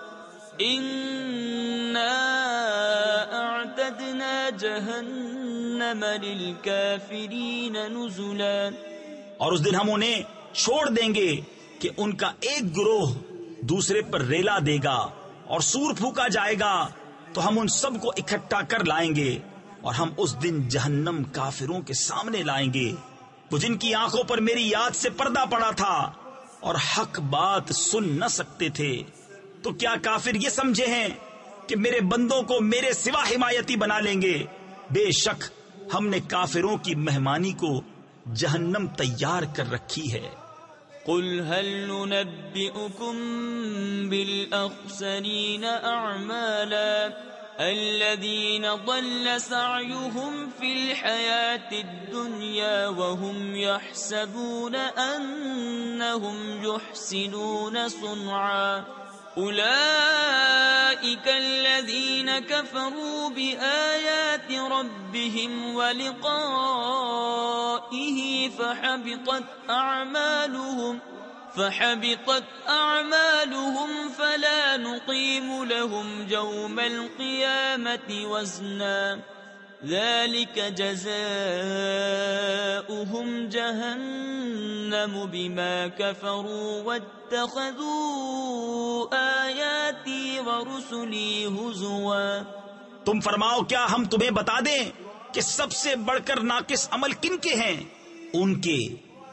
إنا أعتدنا جهنم للكافرين نزلا. اور اس دن ہم انہیں چھوڑ دیں گے کہ ان کا ایک گروہ دوسرے پر ریلا دے گا اور سور پھونکا جائے گا تو ہم ان سب کو اکٹھا کر لائیں گے اور ہم اس دن جہنم کافروں کے سامنے لائیں گے وہ جن کی آنکھوں پر میری یاد سے پردہ پڑا تھا اور حق بات سن نہ سکتے تھے. تو کیا کافر یہ سمجھے ہیں کہ میرے بندوں کو میرے سوا حمایتی بنا لیں گے؟ بے شک ہم نے کافروں کی مہمانی کو جہنم تیار کر رکھی ہے. قل هل ننبئكم بالأخسرين أعمالا الذين ضل سعيهم في الحياة الدنيا وهم يحسبون أنهم يحسنون صنعا. أولئك الذين كفروا بآيات ربهم ولقائه فحبطت أعمالهم فلا نقيم لهم يوم القيامة وزنا. ذلك جزاؤهم جهنم بما كفروا واتخذوا آياتي ورسلي هزوا. تم فرماؤ کیا ہم تمہیں بتا دیں کہ سب سے بڑھ کر ناقص عمل کن کے ہیں؟ ان کے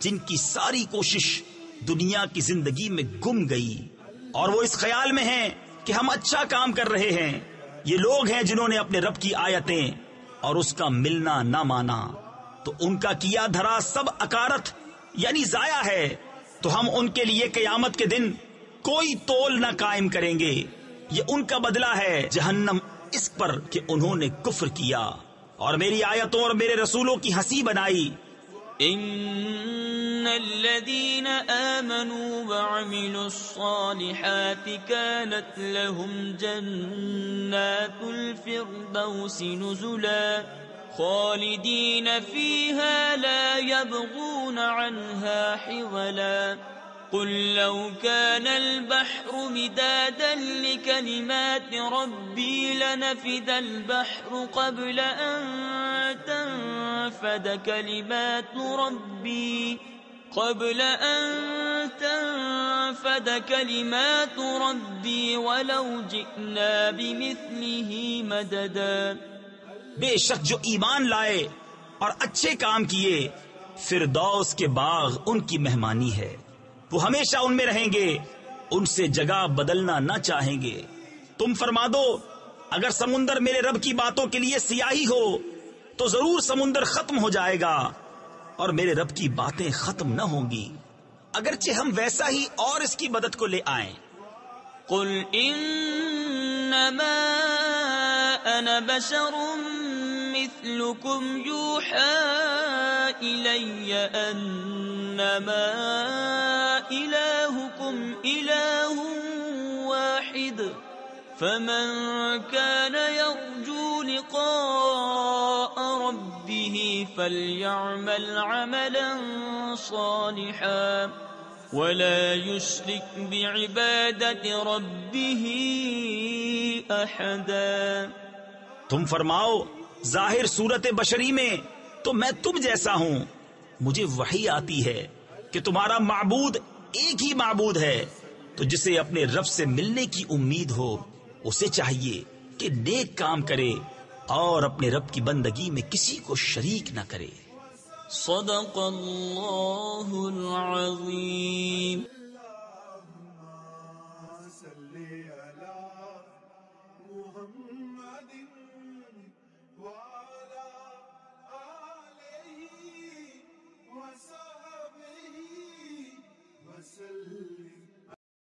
جن کی ساری کوشش دنیا کی زندگی میں گم گئی اور وہ اس خیال میں ہیں کہ ہم اچھا کام کر رہے ہیں۔ یہ لوگ ہیں جنہوں نے اپنے رب کی آیتیں اور اس کا ملنا نہ مانا، تو ان کا کیا دھرا سب اکارت یعنی ضائع ہے۔ تو ہم ان کے لیے قیامت کے دن کوئی تول نہ قائم کریں گے، یہ ان کا بدلہ ہے جہنم اس پر کہ انہوں نے کفر کیا اور میری آیتوں اور میرے رسولوں کی ہنسی بنائی۔ ان الذين آمنوا وعملوا الصالحات كانت لهم جنات الفردوس نزلا خالدين فيها لا يبغون عنها حولا قل لو كان البحر مدادا لكلمات ربي لنفد البحر قبل أن تنفد كلمات ربي ولو جئنا بمثله مددا۔ بے شک جو ایمان لائے اور اچھے کام کیے، فردوس کے باغ ان کی مہمانی ہے، وہ ہمیشہ ان میں رہیں گے، ان سے جگہ بدلنا نہ چاہیں گے۔ تم فرما دو اگر سمندر میرے رب کی باتوں کے لیے سیاہی ہو تو ضرور سمندر ختم ہو جائے گا اور میرے رب کی باتیں ختم نہ ہوں گی، اگرچہ ہم ویسا ہی اور اس کی مدد کو لے آئیں۔ قل انما انا بشر مثلكم يوحى الي انما الهكم اله واحد فمن كان يرجو لقاء ربه فليعمل عملا صالحا ولا يشرك بعبادة ربه أحدا۔ تم فرماؤ ظاہر صورت بشری میں تو میں تم جیسا ہوں، مجھے وحی آتی ہے کہ تمہارا معبود ایک ہی معبود ہے، تو جسے اپنے رب سے ملنے کی امید ہو اسے چاہیے کہ نیک کام کرے اور اپنے رب کی بندگی میں کسی کو شریک نہ کرے۔ صدق اللہ العظیم۔